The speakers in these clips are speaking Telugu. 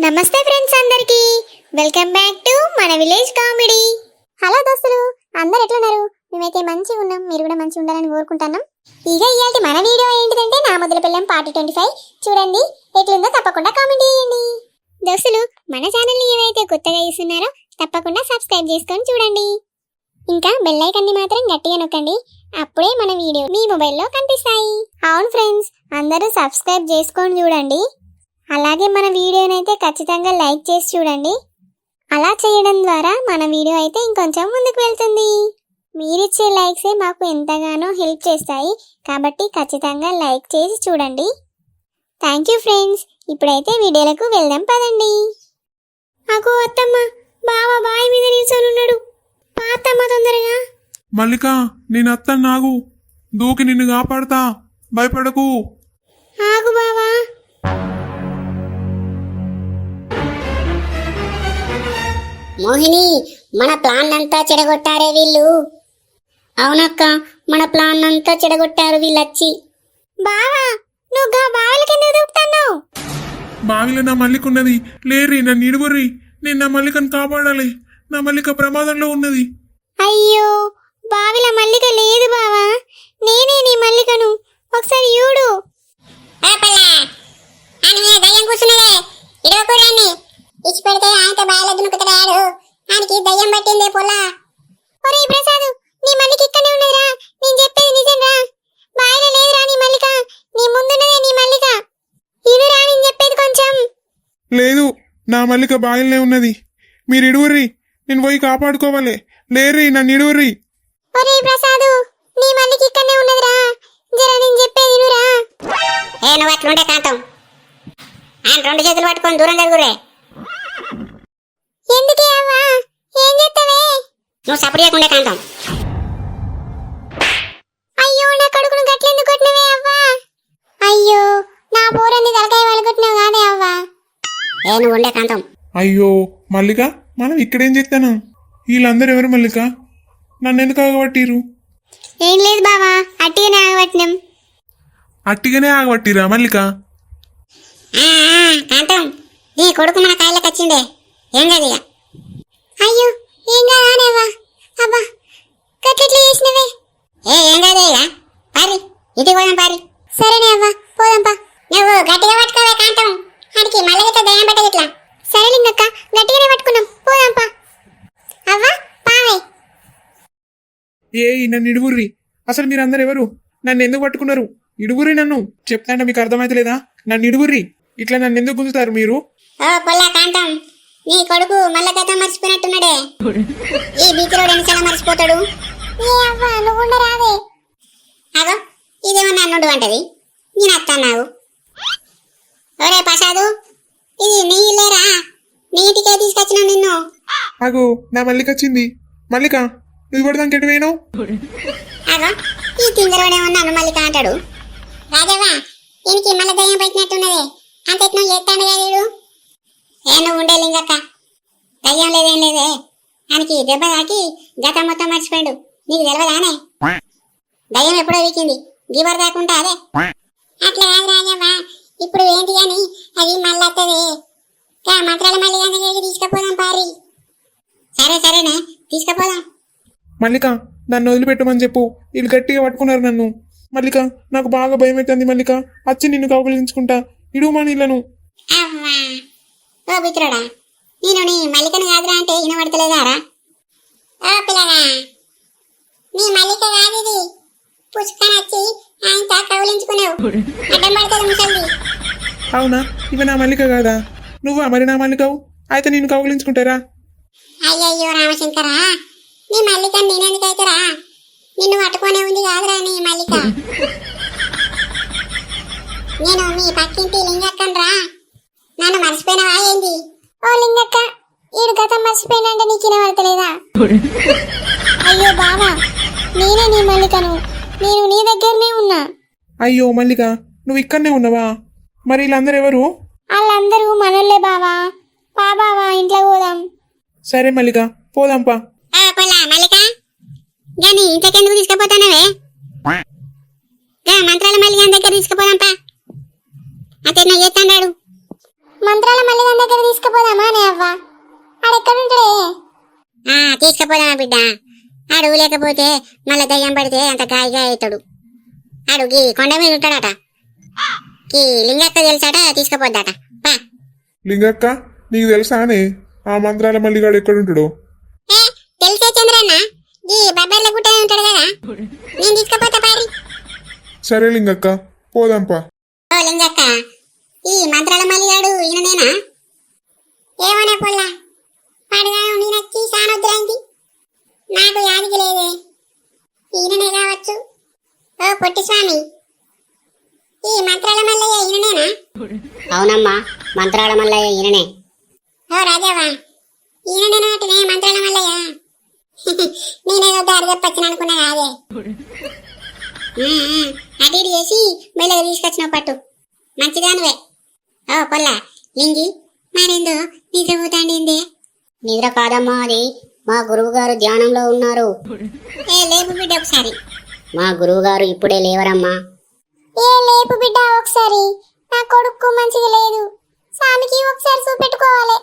నమస్తే ఫ్రెండ్స్, అందరికి వెల్కమ్ బ్యాక్ టు మన విలేజ్ కామెడీ. హలో దోస్తులు, అందరు ఎట్లున్నారు? మేమైతే మంచిగా ఉన్నాం, మీరు కూడా మంచిగా ఉండాలని కోరుకుంటున్నాం. ఇయాల్టి మన వీడియో ఏంటిదంటే నా మొదల పిల్లం పార్ట్ 25. చూడండి ఎట్లుందో తప్పకుండా కామెంట్ చేయండి. దోస్తులు, మన ఛానల్ని ఏవైతే కొత్తగా చూస్తున్నారో తప్పకుండా సబ్స్క్రైబ్ చేసుకొని చూడండి. ఇంకా బెల్ ఐకాన్ని మాత్రం గట్టిగా నొక్కండి, అప్పుడే మన వీడియో మీ మొబైల్లో కనిపిస్తాయి. అవును ఫ్రెండ్స్, అందరూ సబ్స్క్రైబ్ చేసుకొని చూడండి. అలాగే మన వీడియోనైతే ఖచ్చితంగా లైక్ చేసి చూడండి. అలా చేయడం ద్వారా మన వీడియో అయితే ఇంకొంచెం ముందుకు వెళ్తుంది. మీరిచ్చే లైక్సే మాకు ఎంతగానో హెల్ప్ చేస్తాయి, కాబట్టి ఖచ్చితంగా లైక్ చేసి చూడండి. Thank you friends. ఇప్పుడైతే వీడియోలకు వెళ్దాం పదండి. అగో అత్తమ్మ, బావ బావి మీద నిల్చొని ఉన్నాడు. పాతమ్మ తొందరగా. మల్లిక, నేను అత్తను, నాగు దూకి నిన్ను కాపాడతా, భయపడకు. ఆగు బావా. మోహిని, మన ప్లాన్ అంతా చెడగొట్టారే వీళ్ళు. అవునక్క, మన ప్లాన్ అంతా చెడగొట్టారు వీళ్ళొచ్చి. బావా, నువ్వు బావిల కింద దూకుతున్నావు. బావిలో నా మల్లికున్నది, లేరి నన్ను ఇడుగుర్రి. నేను నా మల్లికను కాపాడాలి, నా మల్లిక ప్రమాదంలో ఉన్నది. అయ్యో, బావిల మల్లిక లేదు బావా, నేనే నీ మల్లికను. ఒకసారి చూడు. ఇచ్చి పెడితే ఆయనతో బాగా దునుకుతాడు, ఆయనకి దయ్యం పట్టిందే పొలా. ఒరే ప్రసాద్, నీ మల్లిక ఇక్కడే ఉన్నదిరా, నేను చెప్పేది నిజంరా. బావిలో లేదురా నీ మల్లిక, నీ ముందున్నదే నీ మల్లిక. ఇనురా నేను చెప్పేది కొంచెం. లేదు, నా మల్లిక బావిలోనే ఉన్నది. మీరు ఇడుగుర్రి, నేను పోయి కాపాడుకోవాలి. లేరి నన్ను ఇడుగుర్రి. ఒరే ప్రసాద్, నీ మల్లిక ఇక్కడే ఉన్నదిరా, జర నేను చెప్పేది ఇనురా. నువ్వు అట్లుండే కాంతం, ఆయన రెండు చేతులు పట్టుకొని దూరం జరుగురే. ఎందుకే అవ్వా, ఏం చేస్తావే? నువ్వు సపోర్ట్ చేయకుండా కాంతం. అయ్యో, నా కొడుకును గట్లెందుకు కొట్టినవే అవ్వా? అయ్యో, నా పోరని తలకాయ వాళ్ళు కొట్టినావు కాదే అవ్వా. నువ్వు ఉండే కాంతం. అయ్యో మల్లిక, మనం ఇక్కడేం చెప్తాను? వీళ్ళందరూ ఎవరు మల్లిక? నన్ను ఎందుకు ఆగబట్టిరు? ఏం లేదు బావా, అట్టిగానే ఆగబట్టినాం. అట్టిగానే ఆగబట్టిరా మల్లిక? కాంతం, నీ కొడుకు మన కాయలకు వచ్చిండే, ఏం కాదు ఇక. అయ్యో, ఏం కాదానేవా? అబ్బా, గట్లెట్లా చేసినవే? ఏం కాదు ఇక, పారి ఇంటికి పోదాం పారి. సరేనే అవ్వా, పోదాంపా. నువ్వు గట్టిగా పట్టుకోవే కాంతం, ఆడికి మళ్ళీ ఇట్లా దయ్యం పట్టదు ఇట్లా. సరే లింగక్క, గట్టిగానే పట్టుకున్నాం, పోదాంపా. అవ్వా పావే. నన్ను ఇడుగుర్రి. అసలు మీరందరు ఎవరు? నన్ను ఎందుకు పట్టుకున్నారు? ఇడుగుర్రి నన్ను. చెప్తాంటే మీకు అర్థమైతలేదా? నన్ను ఇడుగుర్రి. ఇట్లా నన్ను ఎందుకు గుంజుతారు మీరు? ఓ పొల్లా కాంతం, నీ కొడుకు మళ్ళా గతం మర్చిపోయినట్టున్నాడే. ఈ బీచ్లో ఎన్నిసార్లు మర్చిపోతాడు? ఏ అవ్వా, నువ్వు ఉండరాదే. అగో, ఇదేమన్నా అన్నుడు అంటది, నేను అత్తన్నావు. ఒరే ప్రసాదు, ఇది నీ ఇల్లేరా? నీ ఇంటికే తీసుకొచ్చిన నిన్ను. అగో, నా మల్లిక వచ్చింది. మల్లిక, నువ్వు ఇవ్వడానికి ఎటు పోయినావు? అగో, ఈ తింగరోడేమన్నా అను మల్లిక అంటాడు. రాజవ్వా, ఈయనకి మళ్ళీ దయ్యం పట్టినట్టున్నదే, అంత ఎట్నో చేస్తాడు కదా. నువ్వు ఉండే లింగక్క, దయ్యం లేదేం లేదే, ఆయనకి దెబ్బ తాకి గతం మొత్తం మర్చిపోయాడు. నీకు తెలియదానే? దయ్యం ఎప్పుడో వీకింది, గివర్ దాకుంటా అదే. అట్లా కాదు రాజవ్వా, ఇప్పుడు ఏంటి అని అది మళ్ళీ వస్తుంది. మంత్రాల మళ్ళీ దగ్గరికి తీసుకుపోదాం పారి. సరేనే, తీసుకుపోదాం. మల్లిక, నన్ను వదిలిపెట్టమని చెప్పు. వీళ్ళు గట్టిగా పట్టుకున్నారు నన్ను. మల్లిక, నాకు బాగా భయం అవుతుంది. మల్లిక, వచ్చి నిన్ను కౌగిలించుకుంటా. ఇడుమా నీళ్ళను. అవ్వా, ఓ బిత్రుడా, నేను నీ మల్లికను కాదురా అంటే వినబడతలేదారా? ఓ పిల్లగా, నీ మల్లిక కాదు ఇది, పుచ్చుకొని వచ్చి ఆయనతో కౌలించుకున్నావు. అడ్డం పడుతుంది ముసలిది. అవునా? ఇవి నా మల్లిక కాదా? నువ్వా మరి నా మల్లికవు? అయితే నిన్ను కౌగిలించుకుంటారా? అయ్యయ్యో రామశంకరా, నీ మల్లిక నేనెందుకైతేరా? నిన్ను పట్టుకొనే ఉంది కాదురా నీ మల్లిక. నేను మీ పక్కింటి లింగక్కనరా, నన్ను మర్చిపోయినవా ఏంది? ఓ లింగక్క, ఈడు గతం మర్చిపోయినంటే నీకు వినబడతలేదా? అయ్యో బావా, నేనే నీ మల్లికను, నేను నీ దగ్గరనే ఉన్నా. అయ్యో మల్లిక, నువ్వు ఇక్కడనే ఉన్నావా? మరి వీళ్ళందరూ ఎవరు? వాళ్ళందరూ మనోళ్ళే బావా. పా బావా, ఇంట్లో పోదాం. సరే మల్లిక, పోదాంపా. మల్లిక, ఇంతకెందుకు తీసుకుపోతానవే? తీసుకుపోదాంపా అతను చేస్తాడు. మంత్రాల మల్లిదాని దగ్గర తీసుకుపోదామా అనే అవ్వ ఆడెక్కడుంటాడే? తీసుకుపోదామా బిడ్డ. ఆడు లేకపోతే మళ్ళీ దయ్యం పడితే అంత గాయగా అవుతాడు. ఆడు గీ కొండ మీద ఉంటాడట. గీ లింగక్క తెలుసాట, తీసుకుపోద్దట. పా లింగక్క నీకు తెలుసానే ఆ మంత్రాల మల్లిగాడు ఎక్కడుంటాడో? తెలిసే చంద్రన్న, గీ బబ్బర్ల గుట్ట ఉంటాడు కదా, నేను తీసుకుపోతా పారి. సరే లింగక్క పోదాంపా. ఓ లింగక్క, ఈ మంత్రాల మల్లిగాడు ఈయననేనా? ఏమనే పొల్లా పాడుగాను నేనొచ్చి సానొద్దురైంది, నాకు యాదికి లేదే. ఈయననే కావచ్చు. ఓ పొట్టి స్వామి, ఈ మంత్రాల మల్లయ్య ఈయననేనా? అవునమ్మా, మంత్రాల మల్లయ్య ఈయననే. ఓ రాజావా, ఈయననేనాటనే మంత్రాల మల్లయ్య? నేనేదో దారి చెప్పొచ్చిన అనుకున్నా కాదే. అటు ఇటు చేసి మెల్లగా తీసుకొచ్చిన పట్టు, మంచిదానువే. ఓ పొల్ల లింగి, మరేందో నిద్ర పోతాండిందే? నిద్ర కాదమ్మా, అది మా గురువు గారు ధ్యానంలో ఉన్నారు. లేపు బిడ్డ ఒకసారి. మా గురువు గారు ఇప్పుడే లేవరమ్మా. లేపు బిడ్డ ఒకసారి, నా కొడుకు మంచిగా లేదు, స్వామికి ఒకసారి చూపెట్టుకోవాలి.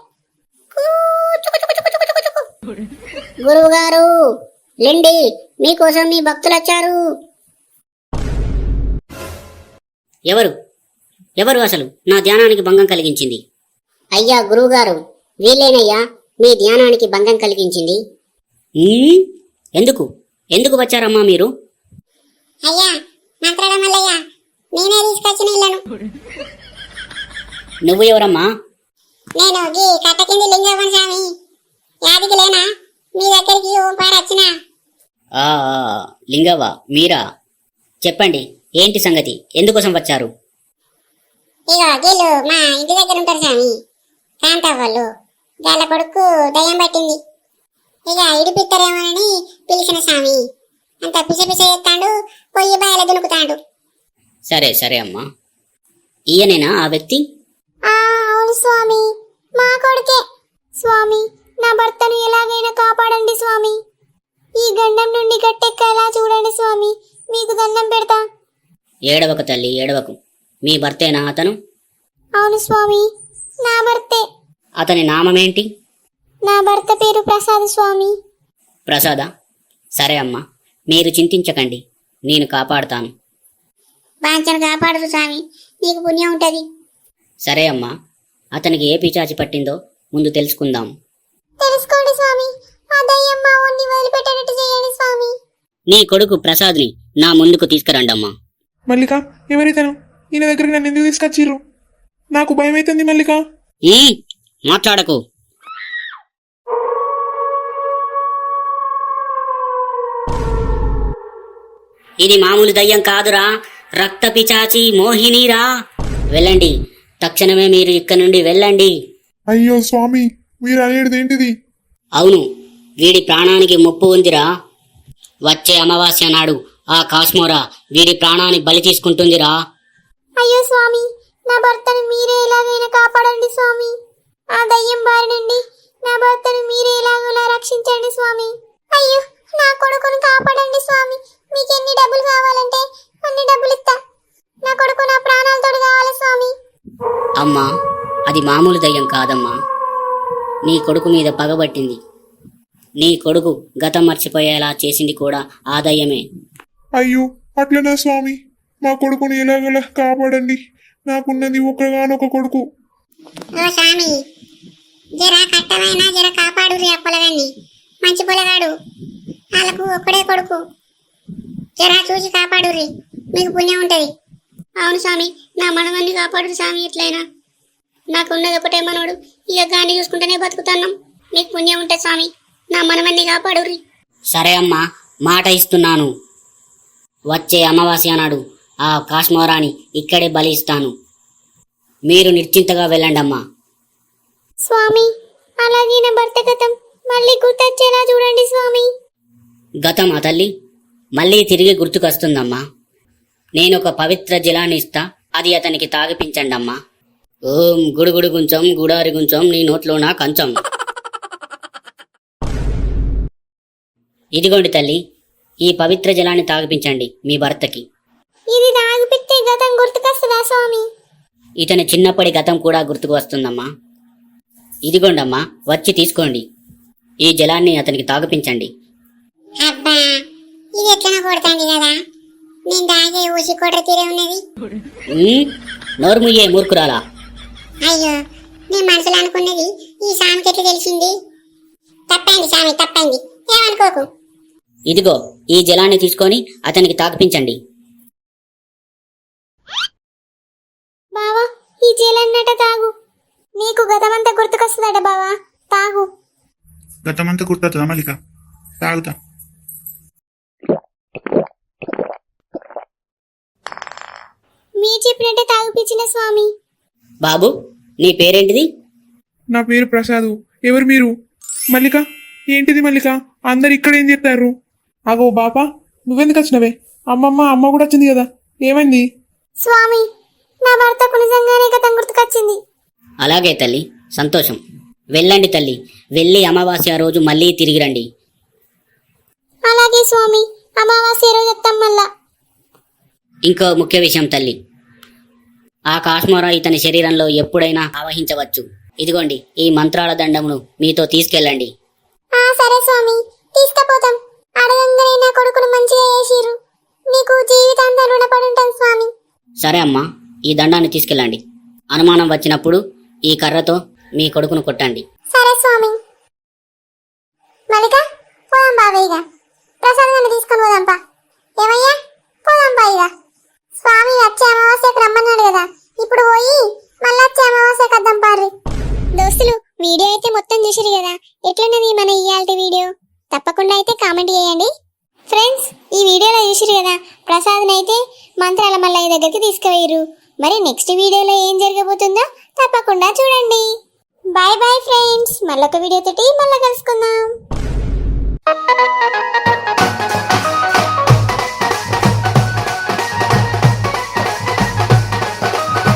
గురువు గారు లెండి, మీకోసం మీ భక్తులు వచ్చారు. ఎవరు ఎవరు అసలు నా ధ్యానానికి భంగం కలిగించింది? అయ్యా గురువు గారు, వీళ్ళేనయ్యా మీ ధ్యానానికి భంగం కలిగించింది. ఎందుకు ఎందుకు వచ్చారమ్మా మీరు? అయ్యా మంత్రాల మల్లయ్య నేనే తీసుకొచ్చిన ఇళ్ళను. నువ్వు ఎవరమ్మా? నేను గీ కట్ట కింది లింగవ్వన్ స్వామి, యాదికి లేనా మీ దగ్గరికి ఓంపారు వచ్చిన. లింగవ్వ మీరా? చెప్పండి, ఏంటి సంగతి, ఎందుకోసం వచ్చారు? ఇగో గీళ్ళు మా ఇంటి దగ్గర ఉంటారు స్వామి, కాంతవ్వలు. వాళ్ళ కొడుకు దయ్యం పట్టింది, ఇక ఇడిపిస్తారేమోనని పిలిచిన స్వామి. అంత పిసపిస చేస్తాడు, పొయ్యి బాయల దునుకుతాడు. సరే సరే అమ్మా. ఈయనేనా ఆ వ్యక్తి? అవును స్వామి, మా కొడుకే. స్వామి, నా భర్తను ఎలాగైనా కాపాడండి స్వామి. ఈ గండం నుండి గట్టెక్కేలా చూడండి స్వామి, మీకు దండం పెడతా. ఏడవకు తల్లి ఏడవకు. మీ భర్తేనా అతను? అవును స్వామి, నా భర్తే. అతని నామమేంటి? నా భర్త పేరు ప్రసాద్ స్వామి. ప్రసాద? సరే అమ్మా, మీరు చింతించకండి, నేను కాపాడుతాను. బాంచను కాపాడరు స్వామి, నీకు పుణ్యం ఉంటది. సరే అమ్మా, అతనికి ఏ పిచాచి పట్టిందో ముందు తెలుసుకుందాం. తెలుసుకోండి స్వామి, ఆ దయ్యం మా ఊరిని వదిలిపెట్టేటట్టు చేయండి స్వామి. నీ కొడుకు ప్రసాద్ని నా ముందుకు తీసుకురండమ్మా. మల్లిక ఎవరైతేను ఈయన దగ్గరికి నన్ను ఎందుకు తీసుకొచ్చిర్రు? నాకు భయం అవుతుంది మల్లిక. మాట్లాడకు. ఇది మామూలు దయ్యం కాదురా, రక్త పిచాచి మోహినీరా. వెళ్ళండి, తక్షణమే మీరు ఇక్కడ నుండి వెళ్ళండి. అయ్యో స్వామి, మీరు అనేది ఏంటిది? అవును, వీడి ప్రాణానికి ముప్పు ఉందిరా. వచ్చే అమావాస్య నాడు ఆ కాస్మోరా వీడి ప్రాణాన్ని బలి తీసుకుంటుందిరా. అయ్యో స్వామి, నా భర్తను మీరే ఎలాగైనా కాపాడండి స్వామి. ఆ దయ్యం బారి నుండి నా భర్తను మీరే ఎలాగోలా రక్షించండి స్వామి. అయ్యో, నా కొడుకును కాపాడండి స్వామి. మీకు ఎన్ని డబ్బులు కావాలంటే అన్ని డబ్బులు ఇస్తా. నా కొడుకు నా ప్రాణాలతో కావాలి స్వామి. అమ్మా, అది మామూలు దయ్యం కాదమ్మా, నీ కొడుకు మీద పగబట్టింది. నీ కొడుకు గతం మర్చిపోయేలా చేసింది కూడా ఆ దయ్యమే. అయ్యో అట్లనా స్వామి, మా కొడుకుని ఎలాగలా కాపాడండి. నాకున్నది ఒక్కగానొక కొడుకు. ఓ స్వామి, జర కట్టమైనా జర కాపాడు రే పొలగాన్ని. మంచి పొలగాడు, వాళ్ళకు ఒక్కడే కొడుకు. జర చూసి కాపాడు రే, మీకు పుణ్యం ఉంటది. అవును స్వామి, నా మనవన్ని కాపాడు స్వామి. ఎట్లయినా నాకున్నది ఒకటే మనోడు, ఇక గాన్ని చూసుకుంటేనే బతుకుతున్నాం. మీకు పుణ్యం ఉంటుంది స్వామి, నా మనవన్ని కాపాడు రీ. సరే అమ్మా, మాట ఇస్తున్నాను. వచ్చే అమావాస్య నాడు ఆ కాశ్మోరాని ఇక్కడే బలి ఇస్తాను. మీరు నిశ్చింతగా వెళ్ళండమ్మా. స్వామి, అలాగే నా భర్త గతం మళ్ళీ గుర్తొచ్చేలా చూడండి స్వామి. గతం ఆ తల్లి మళ్ళీ తిరిగి గుర్తుకొస్తుందమ్మా. నేను ఒక పవిత్ర జలాన్ని ఇస్తా, అది అతనికి తాగిపించండమ్మా. ఓం గుడుగుడు గుంచం గుడారి గుంచం నీ నోట్లో నా కంచం. ఇదిగోండి తల్లి, ఈ పవిత్ర జలాన్ని తాగిపించండి మీ భర్తకి. ఇది తాగిపిస్తే గతం గుర్తుకొస్తుందా స్వామి? ఇతని చిన్నప్పటి గతం కూడా గుర్తుకు వస్తుందమ్మా. ఇదిగోండమ్మా, వచ్చి తీసుకోండి. ఈ జలాన్ని అతనికి తాగిపించండి. అబ్బా ఇది ఎట్లనో కొడుతుంది కదా, నేను తాగే ఊసి కొట్ర తీరే ఉన్నది. నోర్ముయ్యే మూర్ఖురాలా. అయ్యో నేను మనసులో అనుకున్నది ఈ సామికి ఎట్లా తెలిసింది? తప్పైంది సామి, తప్పైంది, ఏమనుకోకు. ఇదిగో ఈ జలాన్ని తీసుకొని అతనికి తాగిపించండి. బావా ఈ జేలన్నట తాగు, నీకు గతమంతా గుర్తుకొస్తుందట బావా, తాగు. గతమంతా గుర్తొస్తుందా మల్లిక? తాగుతా. మీరు చెప్పినట్టే తాగిపించిన స్వామి. బాబు, నీ పేరేంటిది? నా పేరు ప్రసాదు. ఎవరు మీరు? మల్లిక, ఏంటిది మల్లిక? అందరు ఇక్కడ ఏం చేస్తారు? అగో బాపా, నువ్వెందుకు వచ్చినవే? అమ్మ కూడా వచ్చింది కదా, ఏమైంది? స్వామి నా భర్తకు నిజంగానే గతం గుర్తుకొచ్చింది. అలాగే తల్లి, సంతోషం. వెళ్ళండి తల్లి, వెళ్ళి అమావాస్య రోజు మళ్ళీ తిరిగి రండి. అలాగే స్వామి, అమావాస్య రోజు వస్తాం మళ్ళా. ఇంకో ముఖ్య విషయం తల్లి, ఆ కాశ్మోరా ఇతని శరీరంలో ఎప్పుడైనా ఆవహించవచ్చు. ఇదిగోండి ఈ మంత్రాల దండమును మీతో తీసుకెళ్ళండి. సరే స్వామి, తీసుకుపోతాం. అడగంగానే నా కొడుకును మంచిగా చేసిర్రు, నీకు జీవితాంతం రుణపడి ఉంటాం స్వామి. సరే అమ్మా, ఈ దండాన్ని తీసుకెళ్ళండి. అనుమానం వచ్చినప్పుడు ఈ కర్రతో మీ కొడుకును కొట్టండి. సరే స్వామి. మల్లిక పోదాం బావయ్యగా, ప్రసాదంగా తీసుకొని పోదాంపా. ఏమయ్యా పోదాంపా ఇక. స్వామి వచ్చే అమావాస్యకు రమ్మన్నాడు కదా, ఇప్పుడు పోయి మళ్ళీ వచ్చే అమావాస్యకు వద్దాం పార్రి. దోస్తులు వీడియో అయితే మొత్తం చూసిరు కదా, ఎట్లున్నది మన ఇయాల్టి వీడియో? తప్పకుండా అయితే కామెంట్ చేయండి. ఫ్రెండ్స్ ఈ వీడియోలో చూసిరు కదా, ప్రసాద్ని అయితే మంత్రాల మల్లయ్య దగ్గరికి తీసుకువెయ్యరు. మరి నెక్స్ట్ వీడియోలో ఏం జరగబోతుందో తప్పకుండా చూడండి. బాయ్ బాయ్ ఫ్రెండ్స్, మళ్ళొక వీడియో తోటి మళ్ళీ కలుసుకుందాం.